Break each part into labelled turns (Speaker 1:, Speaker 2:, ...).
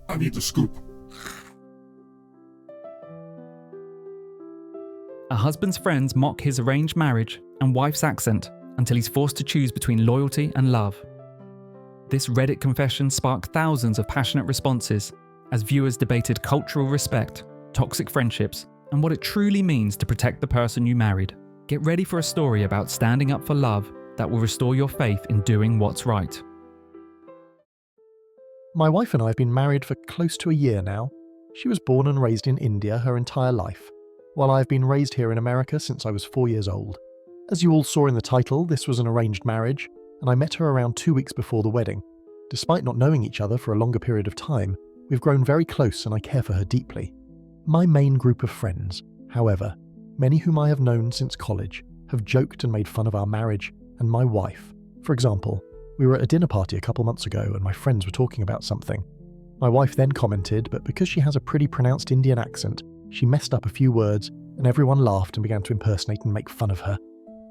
Speaker 1: I need the scoop.
Speaker 2: A husband's friends mock his arranged marriage and wife's accent until he's forced to choose between loyalty and love. This Reddit confession sparked thousands of passionate responses as viewers debated cultural respect, toxic friendships, and what it truly means to protect the person you married. Get ready for a story about standing up for love that will restore your faith in doing what's right.
Speaker 3: My wife and I have been married for close to a year now. She was born and raised in India her entire life, while I have been raised here in America since I was 4 years old. As you all saw in the title, this was an arranged marriage, and I met her around 2 weeks before the wedding. Despite not knowing each other for a longer period of time, we've grown very close and I care for her deeply. My main group of friends, however, many whom I have known since college, have joked and made fun of our marriage and my wife. For example, we were at a dinner party a couple months ago and my friends were talking about something. My wife then commented, but because she has a pretty pronounced Indian accent, she messed up a few words and everyone laughed and began to impersonate and make fun of her.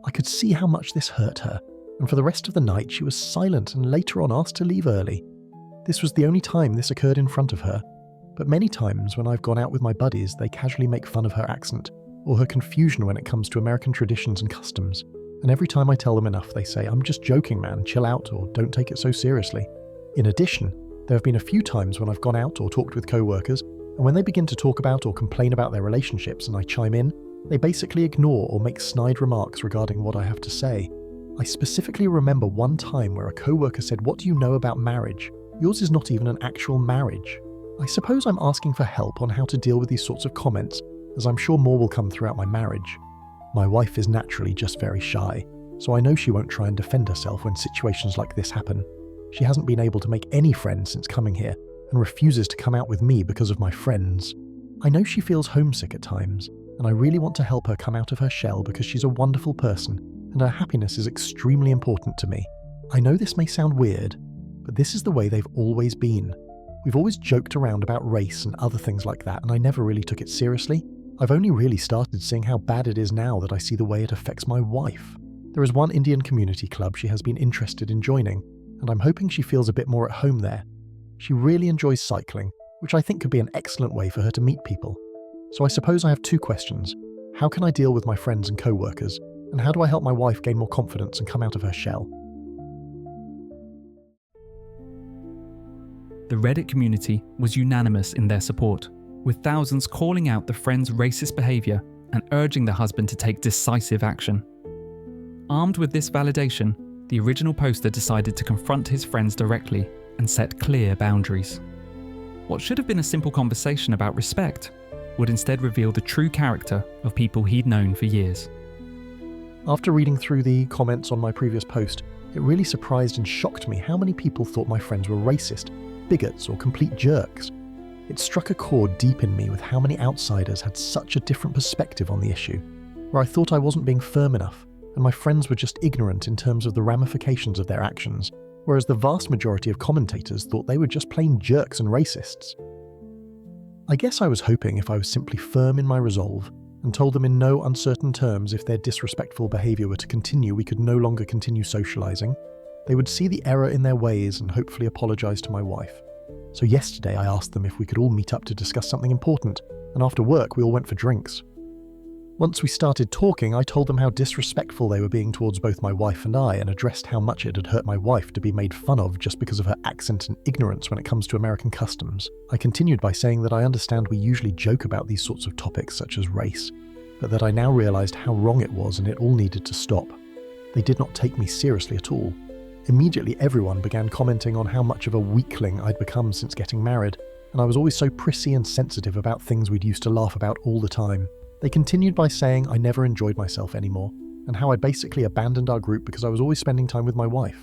Speaker 3: I could see how much this hurt her, and for the rest of the night she was silent and later on asked to leave early. This was the only time this occurred in front of her, but many times when I've gone out with my buddies they casually make fun of her accent, or her confusion when it comes to American traditions and customs, and every time I tell them enough they say, "I'm just joking man, chill out," or "Don't take it so seriously." In addition, there have been a few times when I've gone out or talked with co-workers, and when they begin to talk about or complain about their relationships and I chime in, they basically ignore or make snide remarks regarding what I have to say. I specifically remember one time where a co-worker said, "What do you know about marriage? Yours is not even an actual marriage." I suppose I'm asking for help on how to deal with these sorts of comments, as I'm sure more will come throughout my marriage. My wife is naturally just very shy, so I know she won't try and defend herself when situations like this happen. She hasn't been able to make any friends since coming here, and refuses to come out with me because of my friends. I know she feels homesick at times, and I really want to help her come out of her shell because she's a wonderful person, and her happiness is extremely important to me. I know this may sound weird, but this is the way they've always been. We've always joked around about race and other things like that, and I never really took it seriously. I've only really started seeing how bad it is now that I see the way it affects my wife. There is one Indian community club she has been interested in joining, and I'm hoping she feels a bit more at home there. She really enjoys cycling, which I think could be an excellent way for her to meet people. So I suppose I have two questions. How can I deal with my friends and co-workers? And how do I help my wife gain more confidence and come out of her shell?
Speaker 2: The Reddit community was unanimous in their support, with thousands calling out the friend's racist behaviour and urging the husband to take decisive action. Armed with this validation, the original poster decided to confront his friends directly and set clear boundaries. What should have been a simple conversation about respect would instead reveal the true character of people he'd known for years.
Speaker 3: After reading through the comments on my previous post, it really surprised and shocked me how many people thought my friends were racist, bigots, or complete jerks. It struck a chord deep in me with how many outsiders had such a different perspective on the issue, where I thought I wasn't being firm enough, and my friends were just ignorant in terms of the ramifications of their actions, whereas the vast majority of commentators thought they were just plain jerks and racists. I guess I was hoping if I was simply firm in my resolve and told them in no uncertain terms if their disrespectful behaviour were to continue we could no longer continue socialising, they would see the error in their ways and hopefully apologise to my wife. So yesterday I asked them if we could all meet up to discuss something important, and after work we all went for drinks. Once we started talking, I told them how disrespectful they were being towards both my wife and I, and addressed how much it had hurt my wife to be made fun of just because of her accent and ignorance when it comes to American customs. I continued by saying that I understand we usually joke about these sorts of topics such as race, but that I now realised how wrong it was and it all needed to stop. They did not take me seriously at all. Immediately everyone began commenting on how much of a weakling I'd become since getting married, and I was always so prissy and sensitive about things we'd used to laugh about all the time. They continued by saying I never enjoyed myself anymore, and how I'd basically abandoned our group because I was always spending time with my wife.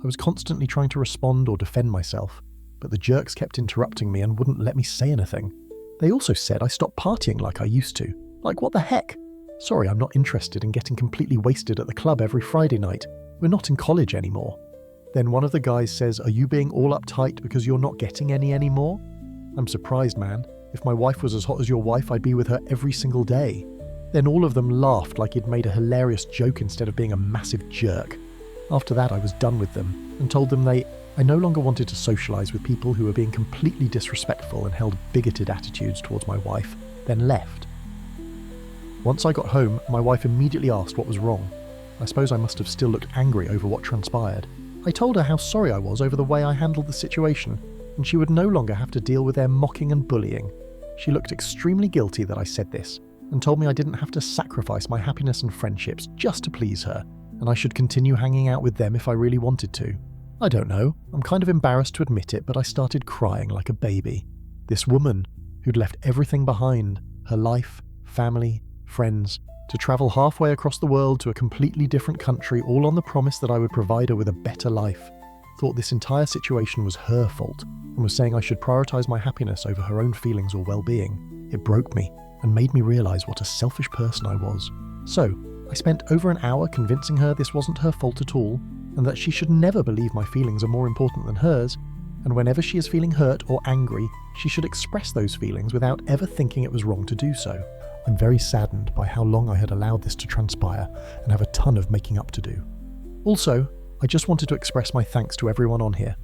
Speaker 3: I was constantly trying to respond or defend myself, but the jerks kept interrupting me and wouldn't let me say anything. They also said I stopped partying like I used to. Like, what the heck? Sorry, I'm not interested in getting completely wasted at the club every Friday night. We're not in college anymore. Then one of the guys says, "Are you being all uptight because you're not getting any anymore?" I'm surprised, man. If my wife was as hot as your wife, I'd be with her every single day. Then all of them laughed like he'd made a hilarious joke instead of being a massive jerk. After that, I was done with them and told them they I no longer wanted to socialise with people who were being completely disrespectful and held bigoted attitudes towards my wife, then left. Once I got home, my wife immediately asked what was wrong. I suppose I must have still looked angry over what transpired. I told her how sorry I was over the way I handled the situation, and she would no longer have to deal with their mocking and bullying. She looked extremely guilty that I said this, and told me I didn't have to sacrifice my happiness and friendships just to please her, and I should continue hanging out with them if I really wanted to. I don't know, I'm kind of embarrassed to admit it, but I started crying like a baby. This woman, who'd left everything behind, her life, family, friends, to travel halfway across the world to a completely different country, all on the promise that I would provide her with a better life, thought this entire situation was her fault, and was saying I should prioritise my happiness over her own feelings or well-being. It broke me, and made me realise what a selfish person I was. So, I spent over an hour convincing her this wasn't her fault at all, and that she should never believe my feelings are more important than hers, and whenever she is feeling hurt or angry, she should express those feelings without ever thinking it was wrong to do so. I'm very saddened by how long I had allowed this to transpire and have a ton of making up to do. Also, I just wanted to express my thanks to everyone on here.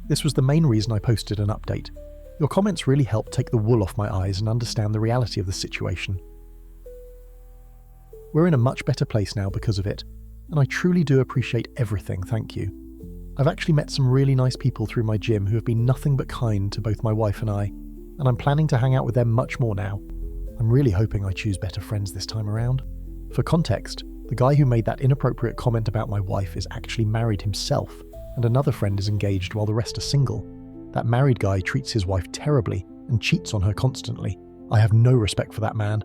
Speaker 3: This was the main reason I posted an update. Your comments really helped take the wool off my eyes and understand the reality of the situation. We're in a much better place now because of it, and I truly do appreciate everything, thank you. I've actually met some really nice people through my gym who have been nothing but kind to both my wife and I, and I'm planning to hang out with them much more now. I'm really hoping I choose better friends this time around. For context, the guy who made that inappropriate comment about my wife is actually married himself, and another friend is engaged while the rest are single. That married guy treats his wife terribly and cheats on her constantly. I have no respect for that man.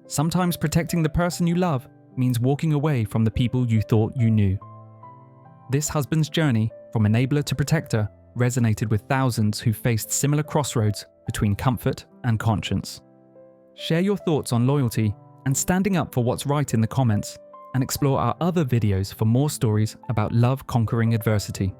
Speaker 2: Sometimes protecting the person you love means walking away from the people you thought you knew. This husband's journey from enabler to protector resonated with thousands who faced similar crossroads between comfort and conscience. Share your thoughts on loyalty and standing up for what's right in the comments, and explore our other videos for more stories about love conquering adversity.